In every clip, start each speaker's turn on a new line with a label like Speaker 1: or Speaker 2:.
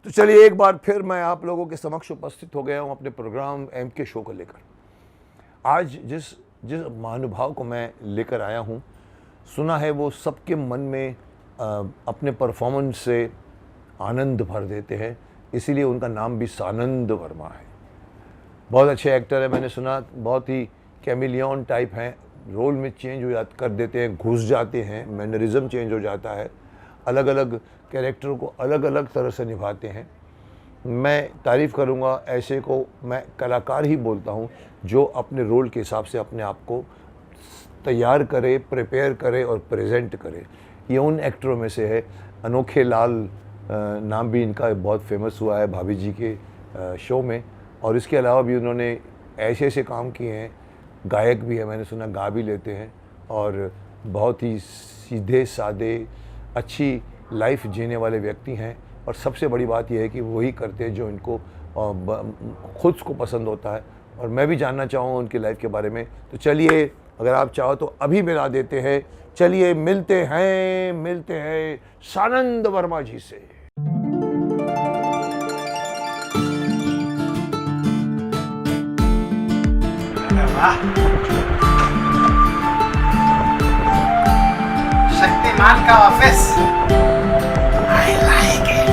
Speaker 1: तो चलिए एक बार फिर मैं आप लोगों के समक्ष उपस्थित हो गया हूं अपने प्रोग्राम एम के शो को लेकर। आज जिस जिस महानुभाव को मैं लेकर आया हूं, सुना है वो सबके मन में अपने परफॉर्मेंस से आनंद भर देते हैं, इसीलिए उनका नाम भी सानंद वर्मा है। बहुत अच्छे एक्टर है, मैंने सुना बहुत ही कैमिलियन टाइप हैं, रोल में चेंज हो कर देते हैं, घुस जाते हैं, मैनरिज्म चेंज हो जाता है, अलग अलग कैरेक्टर को अलग अलग तरह से निभाते हैं। मैं तारीफ़ करूँगा ऐसे को, मैं कलाकार ही बोलता हूँ जो अपने रोल के हिसाब से अपने आप को तैयार करे, प्रिपेयर करे और प्रेजेंट करे। ये उन एक्टरों में से है। अनोखे लाल नाम भी इनका बहुत फेमस हुआ है भाभी जी के शो में, और इसके अलावा भी उन्होंने ऐसे ऐसे काम किए हैं। गायक भी है, मैंने सुना गा भी लेते हैं, और बहुत ही सीधे सादे अच्छी लाइफ जीने वाले व्यक्ति हैं। और सबसे बड़ी बात यह है कि वही करते हैं जो इनको खुद को पसंद होता है। और मैं भी जानना चाहूँगा उनकी लाइफ के बारे में। तो चलिए, अगर आप चाहो तो अभी मिला देते हैं। चलिए मिलते हैं सानंद वर्मा जी से।
Speaker 2: शक्तिमान का ऑफिस, I like it.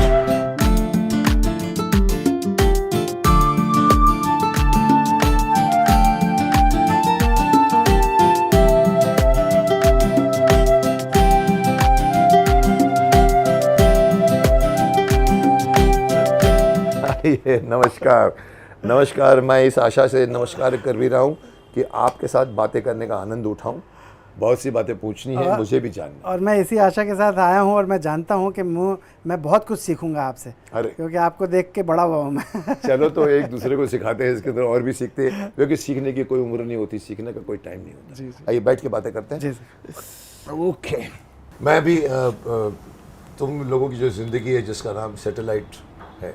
Speaker 1: नमस्कार नमस्कार। मैं इस आशा से नमस्कार कर भी रहा हूँ कि आपके साथ बातें करने का आनंद उठाऊं। बहुत सी बातें पूछनी है, मुझे भी जानना।
Speaker 2: और मैं इसी आशा के साथ आया हूँ, और मैं जानता हूँ कि मैं बहुत कुछ सीखूंगा आपसे, क्योंकि आपको देख के बड़ा हुआ हूँ मैं।
Speaker 1: चलो तो एक दूसरे को सिखाते हैं, इसके अंदर और भी सीखते हैं, क्योंकि सीखने की कोई उम्र नहीं होती, सीखने का कोई टाइम नहीं होता। आइए बैठ के बातें करते हैं।
Speaker 2: जी
Speaker 1: ओके। मैं भी तुम लोगों की जो ज़िंदगी है जिसका नाम सैटेलाइट है,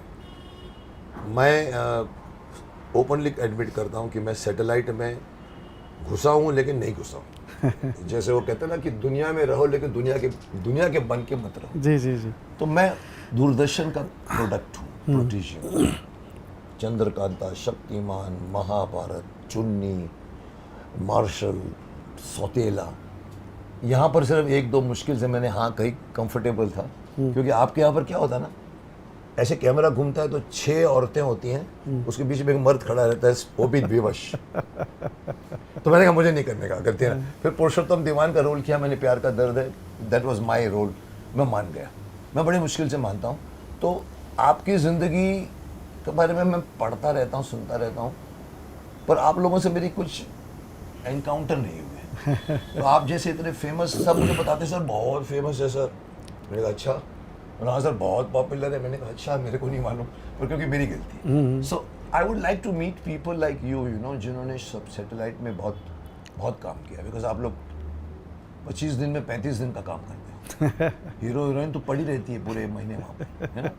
Speaker 1: मैं ओपनली एडमिट करता हूँ कि मैं सैटेलाइट में घुसा हूँ लेकिन नहीं घुसा हूँ। जैसे वो कहते हैं ना कि दुनिया में रहो लेकिन दुनिया के बन के मत रहो।
Speaker 2: जी जी जी।
Speaker 1: तो मैं दूरदर्शन का प्रोडक्ट हूँ, प्रोटीजियम। चंद्रकांता, शक्तिमान, महाभारत, चुन्नी, मार्शल, सौतेला, यहाँ पर सिर्फ एक दो मुश्किल से मैंने हाँ कहीं कंफर्टेबल था, क्योंकि आपके यहाँ पर क्या होता है ना, ऐसे कैमरा घूमता है तो 6 औरतें होती हैं, उसके बीच में एक मर्द खड़ा रहता है, वो भी विवश। तो मैंने कहा मुझे नहीं करने का, करते हैं। फिर पुरुषोत्तम दीवान का रोल किया मैंने, प्यार का दर्द है, दैट वाज माय रोल। मैं मान गया, मैं बड़ी मुश्किल से मानता हूँ। तो आपकी ज़िंदगी के बारे में मैं पढ़ता रहता हूँ, सुनता रहता हूँ, पर आप लोगों से मेरी कुछ एनकाउंटर नहीं हुए। तो आप जैसे इतने फेमस, सब मुझे बताते सर बहुत फेमस है सर। मैंने कहा अच्छा, हाँ सर बहुत पॉपुलर है। मैंने कहा अच्छा, मेरे को नहीं मालूम, पर क्योंकि मेरी गलती। So I would like to meet people like you know, जिन्होंने सब सैटेलाइट में बहुत काम किया। बिकॉज आप लोग 25 दिन में 35 दिन का काम करते हैं। हीरो हीरोइन तो पड़ी रहती है पूरे महीने वहाँ पे, है ना।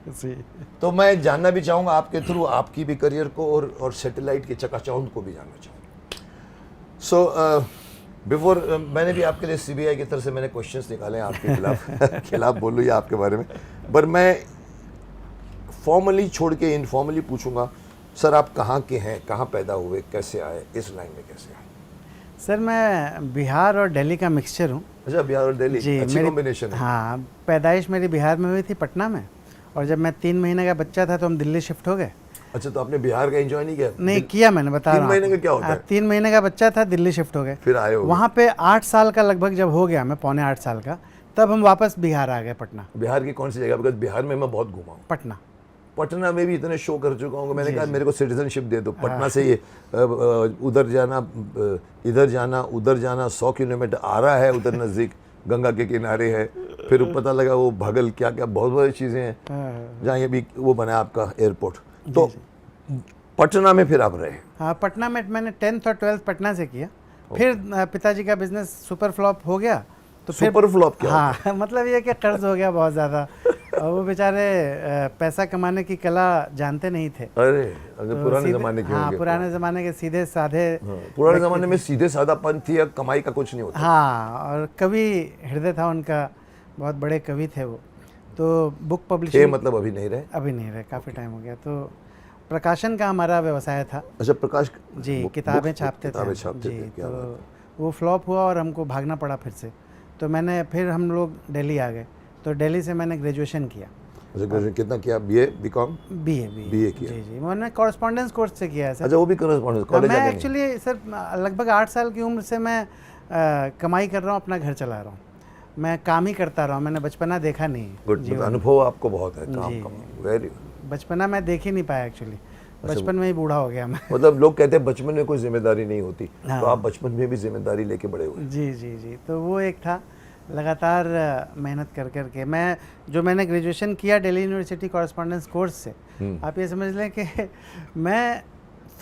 Speaker 1: तो मैं जानना भी चाहूँगा आपके थ्रू आपकी भी करियर को, और सैटेलाइट के चकाचौंध को भी जानना चाहूँगा। सो बिफोर मैंने भी आपके लिए CBI की तरफ से मैंने क्वेश्चंस निकाले हैं आपके खिलाफ बोलूँ या आपके बारे में, पर मैं फॉर्मली छोड़ के इनफॉर्मली पूछूंगा। सर आप कहाँ के हैं, कहाँ पैदा हुए, कैसे आए, इस लाइन में कैसे आए?
Speaker 2: सर मैं बिहार और दिल्ली का मिक्सचर हूँ।
Speaker 1: अच्छा, बिहार और दिल्ली,
Speaker 2: जी,
Speaker 1: अच्छी कॉम्बिनेशन है।
Speaker 2: हाँ, पैदाइश मेरी बिहार में हुई थी, पटना में, और जब मैं 3 महीने का बच्चा था तो हम दिल्ली शिफ्ट हो गए।
Speaker 1: अच्छा, तो आपने बिहार का एंजॉय नहीं किया?
Speaker 2: नहीं किया, मैंने बता रहा हूँ।
Speaker 1: 3 महीने का क्या होता है?
Speaker 2: 3 महीने का बच्चा था, दिल्ली शिफ्ट हो गए,
Speaker 1: फिर आए हो
Speaker 2: वहाँ पे 8 साल का लगभग जब हो गया, मैं पौने 8 साल का, तब हम वापस बिहार आ गए, पटना।
Speaker 1: बिहार की कौन सी जगह? बिकॉज बिहार में मैं बहुत घूमा हूँ। पटना में भी इतने शो कर चुका हूँ, मैंने कहा मेरे को सिटीजनशिप दे दो। पटना से ये उधर जाना, इधर जाना, उधर जाना, 100 किलोमीटर आ रहा है, उधर नज़दीक गंगा के किनारे है। फिर पता लगा वो भगल क्या क्या बहुत बड़ी चीज़ें हैं, जहाँ ये भी वो बना आपका एयरपोर्ट। तो पटना में फिर आप रहे?
Speaker 2: हाँ, पटना में मैंने 10th और 12th पटना से किया। फिर पिताजी का बिजनेस सुपर फ्लॉप हो गया, तो फिर
Speaker 1: सुपर फ्लॉप क्या?
Speaker 2: हाँ मतलब ये कि कर्ज हो गया बहुत ज़्यादा, और वो बेचारे पैसा कमाने की कला जानते नहीं थे।
Speaker 1: अरे
Speaker 2: तो
Speaker 1: पुराने ज़माने के
Speaker 2: हाँ,
Speaker 1: होंगे।
Speaker 2: पुराने ज़माने के सीधे साधे।
Speaker 1: हाँ, पुराने ज़माने में सीधे सादापन थी, या कमाई का कुछ नहीं होता।
Speaker 2: हाँ, और कवि हृदय था उनका, बहुत बड़े कवि थे वो। तो बुक
Speaker 1: थे
Speaker 2: पब्लिशिंग
Speaker 1: मतलब अभी नहीं रहे?
Speaker 2: अभी नहीं रहे, काफ़ी टाइम हो गया। तो प्रकाशन का हमारा व्यवसाय था
Speaker 1: अच्छा, प्रकाश
Speaker 2: जी, किताबें छापते थे हम। जी,
Speaker 1: क्या बात
Speaker 2: तो वो फ्लॉप हुआ और हमको भागना पड़ा फिर से। तो फिर हम लोग दिल्ली आ गए, तो दिल्ली से मैंने ग्रेजुएशन किया।
Speaker 1: अच्छा, ग्रेजुएशन कितना किया? BA, BCom?
Speaker 2: बीए
Speaker 1: बीए किया।
Speaker 2: जी जी, मैंने कॉरेस्पॉन्डेंस कोर्स से किया है सर।
Speaker 1: अच्छा, वो भी कॉरेस्पॉन्डेंस कॉलेज
Speaker 2: मैं
Speaker 1: जाके नहीं?
Speaker 2: एक्चुअली सर लगभग 8 साल की उम्र से मैं कमाई कर रहा हूँ, अपना घर चला रहा हूँ। मैं काम ही करता रहा हूँ, मैंने बचपना देखा नहीं
Speaker 1: गुड,
Speaker 2: जीवन में।
Speaker 1: अनुभव आपको बहुत है काम
Speaker 2: जी।
Speaker 1: का। वेरी
Speaker 2: बचपना मैं देख ही नहीं पाया एक्चुअली, बचपन में ही बूढ़ा हो गया मैं।
Speaker 1: मतलब लोग कहते हैं बचपन में कोई जिम्मेदारी नहीं होती,
Speaker 2: हाँ।
Speaker 1: तो आप बचपन में भी जिम्मेदारी लेके बड़े हुए।
Speaker 2: जी जी जी, तो वो एक था। लगातार मेहनत कर कर के मैंने ग्रेजुएशन किया दिल्ली यूनिवर्सिटी कॉरेस्पॉन्डेंस कोर्स से। आप ये समझ लें कि मैं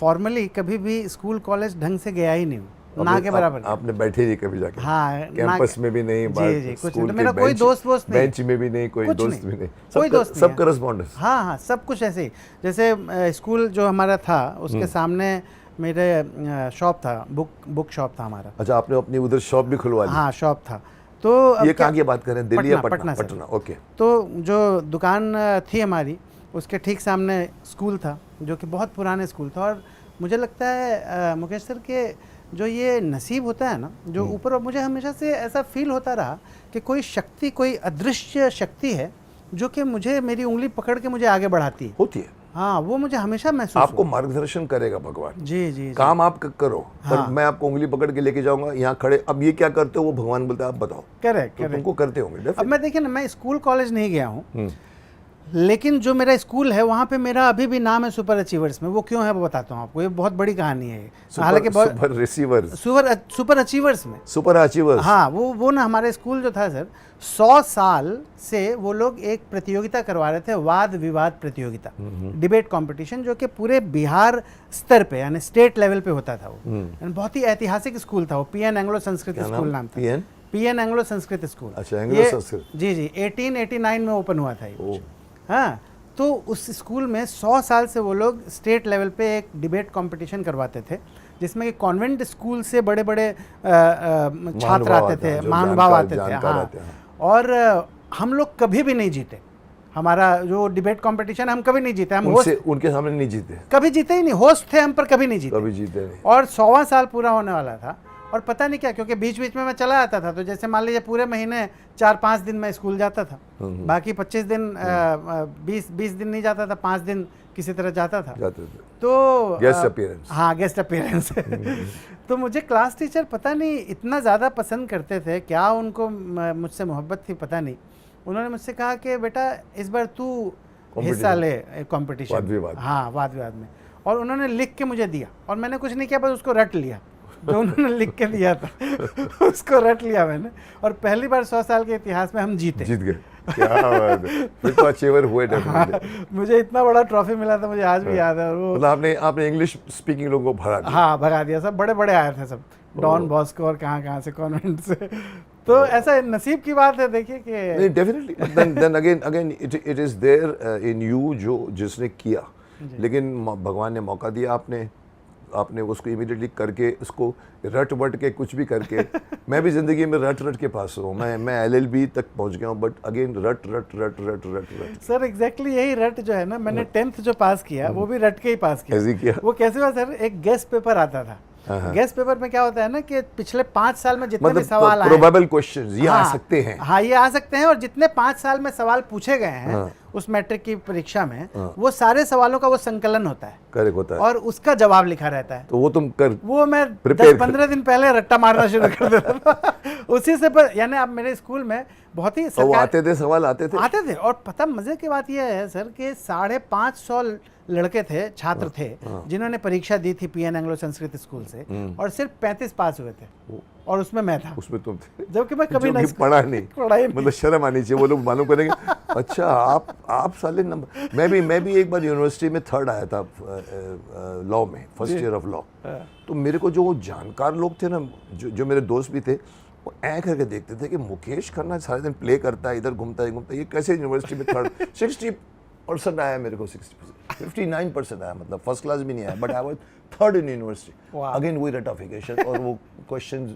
Speaker 2: फॉर्मली कभी भी स्कूल कॉलेज ढंग से गया ही नहीं हूँ, ना के बराबर।
Speaker 1: आपने बैठे नहीं कभी जाके?
Speaker 2: हाँ,
Speaker 1: कैंपस में भी नहीं,
Speaker 2: जी जी, कुछ नहीं। तो
Speaker 1: के
Speaker 2: मेरा कोई दोस्त नहीं,
Speaker 1: बेंच में भी नहीं, कोई दोस्त भी नहीं,
Speaker 2: कोई दोस्त
Speaker 1: सब कॉरेस्पॉन्डेंस।
Speaker 2: हाँ हाँ, सब कुछ ऐसे ही। जैसे स्कूल जो हमारा था उसके सामने मेरे शॉप था, बुक शॉप था हमारा।
Speaker 1: अच्छा, आपने अपनी उधर शॉप भी खुलवा ली?
Speaker 2: हाँ, शॉप था। तो
Speaker 1: ये कहाँ की बात कर रहे हैं, दिल्ली या
Speaker 2: पटना?
Speaker 1: पटना, ओके।
Speaker 2: तो जो दुकान थी हमारी, उसके ठीक सामने स्कूल था, जो कि बहुत पुराने स्कूल था। और मुझे लगता है मुकेश सर के जो ये नसीब होता है ना, जो ऊपर, मुझे हमेशा से ऐसा फील होता रहा कि कोई शक्ति, कोई अदृश्य शक्ति है जो कि मुझे, मेरी उंगली पकड़ के मुझे आगे बढ़ाती है।
Speaker 1: होती है।
Speaker 2: हाँ, वो मुझे हमेशा महसूस
Speaker 1: आपको मार्गदर्शन करेगा भगवान।
Speaker 2: जी जी,
Speaker 1: काम आप करो,
Speaker 2: हाँ।
Speaker 1: पर मैं आपको उंगली पकड़ के लेके जाऊंगा यहाँ खड़े, अब ये क्या करते हो, वो भगवान बोलता है आप बताओ।
Speaker 2: करेक्ट,
Speaker 1: तो तुमको करते होंगे।
Speaker 2: अब मैं देखिए ना, मैं स्कूल कॉलेज नहीं गया हूँ, लेकिन जो मेरा स्कूल है वहाँ पे मेरा अभी भी नाम है सुपर अचीवर्स में। वो क्यों है वो बताता हूँ आपको, ये बहुत बड़ी कहानी है। हालांकि सुपर अचीवर्स में,
Speaker 1: सुपर अचीवर्स,
Speaker 2: हाँ, वो ना हमारे स्कूल जो था सर, 100 साल से वो लोग एक प्रतियोगिता करवा रहे थे, वाद विवाद प्रतियोगिता, डिबेट कंपटीशन, जो कि पूरे बिहार स्तर पे यानी स्टेट लेवल पे होता था। वो बहुत ही ऐतिहासिक स्कूल था वो। पीएन एंग्लो संस्कृत स्कूल नाम था। PN Anglo Sanskrit school.
Speaker 1: अच्छा, एंग्लो संस्कृत।
Speaker 2: जी जी, 1889 में ओपन हुआ था ये। हाँ, तो उस स्कूल में 100 साल से वो लोग स्टेट लेवल पे एक डिबेट कंपटीशन करवाते थे, जिसमें कि कॉन्वेंट स्कूल से बड़े बड़े छात्र आते थे, महानुभाव आते थे। हाँ, और हम लोग कभी भी नहीं जीते। हमारा जो डिबेट कंपटीशन, हम कभी नहीं जीते। हम
Speaker 1: उनके सामने नहीं जीते,
Speaker 2: कभी जीते ही नहीं। होस्ट थे हम, पर कभी नहीं जीते,
Speaker 1: कभी जीते नहीं। और
Speaker 2: 100वां साल पूरा होने वाला था, और पता नहीं क्या, क्योंकि बीच बीच में मैं चला आता था। तो जैसे मान लीजिए पूरे महीने 4-5 दिन मैं स्कूल जाता था, बाकी 25 दिन 20 दिन नहीं जाता था, 5 दिन किसी तरह जाता था। तो
Speaker 1: गेस्ट अपीयरेंस,
Speaker 2: हाँ, गेस्ट अपीयरेंस। तो मुझे क्लास टीचर पता नहीं इतना ज़्यादा पसंद करते थे, क्या उनको मुझसे मोहब्बत थी पता नहीं। उन्होंने मुझसे कहा कि बेटा इस बार तू हिस्सा ले कंपटीशन, हाँ, वाद विवाद में। और उन्होंने लिख के मुझे दिया, और मैंने कुछ नहीं किया, बस उसको रट लिया। जो उन्होंने लिख के दिया था उसको रट लिया मैंने, और पहली बार 100 साल के इतिहास में हम जीत गए।
Speaker 1: क्या बात है, फिर तो अचीवर हुए।
Speaker 2: हाँ, मुझे इतना बड़ा ट्रॉफी मिला था, मुझे आज भी याद है। और वो
Speaker 1: मतलब आपने इंग्लिश स्पीकिंग लोगों को भगा दिया।
Speaker 2: हाँ, भगा दिया। सब बड़े बड़े आए थे, सब डॉन बॉस्को और कहाँ से, कॉन्वेंट से। तो ऐसा नसीब की बात है, देखिए कि
Speaker 1: नहीं, definitely. Then again it is there in you, जो जिसने किया, लेकिन भगवान ने मौका दिया, आपने उसको इमीडिएटली करके, उसको रट वट के कुछ भी करके। मैं भी जिंदगी में रट के पास हूँ, मैं LLB तक पहुँच गया हूँ, बट अगेन रट।
Speaker 2: सर एग्जैक्टली यही रट जो है ना, मैंने 10th जो पास किया वो भी रट के ही पास किया। वो कैसे हुआ सर, एक गेस्ट पेपर आता था। गेस्ट पेपर में क्या होता है ना कि पिछले 5 साल में जितने भी सवाल आए,
Speaker 1: प्रोबेबल क्वेश्चंस ये आ सकते हैं।
Speaker 2: हाँ, ये आ सकते हैं, और जितने 5 साल में सवाल पूछे गए हैं उस मैट्रिक की परीक्षा में, वो सारे सवालों का वो संकलन होता है,
Speaker 1: करेक्ट होता है,
Speaker 2: और उसका जवाब लिखा रहता है।
Speaker 1: तो वो मैं
Speaker 2: 10-15 दिन पहले रट्टा मारना शुरू कर देता था उसी से। यानी आप मेरे स्कूल में बहुत ही
Speaker 1: वो आते थे, सवाल आते थे।
Speaker 2: और पता मजे की बात यह है सर कि 550 लड़के थे, छात्र थे, जिन्होंने परीक्षा दी थी पीएन एंग्लो संस्कृत स्कूल से, और सिर्फ 35 पास हुए थे, और उसमें मैं था।
Speaker 1: उसमें तुम थे,
Speaker 2: जबकि मैं कभी नहीं
Speaker 1: पढ़ा नहीं। मतलब शर्म आनी चाहिए, वो लोग मालूम करेंगे अच्छा आप साले नंबर। मैं भी एक बार यूनिवर्सिटी में 3rd आया था लॉ में, फर्स्ट ईयर ऑफ लॉ। तो मेरे को जो जानकार लोग थे ना, जो मेरे दोस्त भी थे, वो ऐ करके देखते थे कि मुकेश खन्ना सारे दिन प्ले करता है, इधर घूमता है, ये कैसे यूनिवर्सिटी में 3rd 60% आया मेरे को, 60%, 59% आया, मतलब फर्स्ट क्लास भी नहीं आया, but I was 3rd in university. Again वही रटाफिकेशन, और वो क्वेश्चन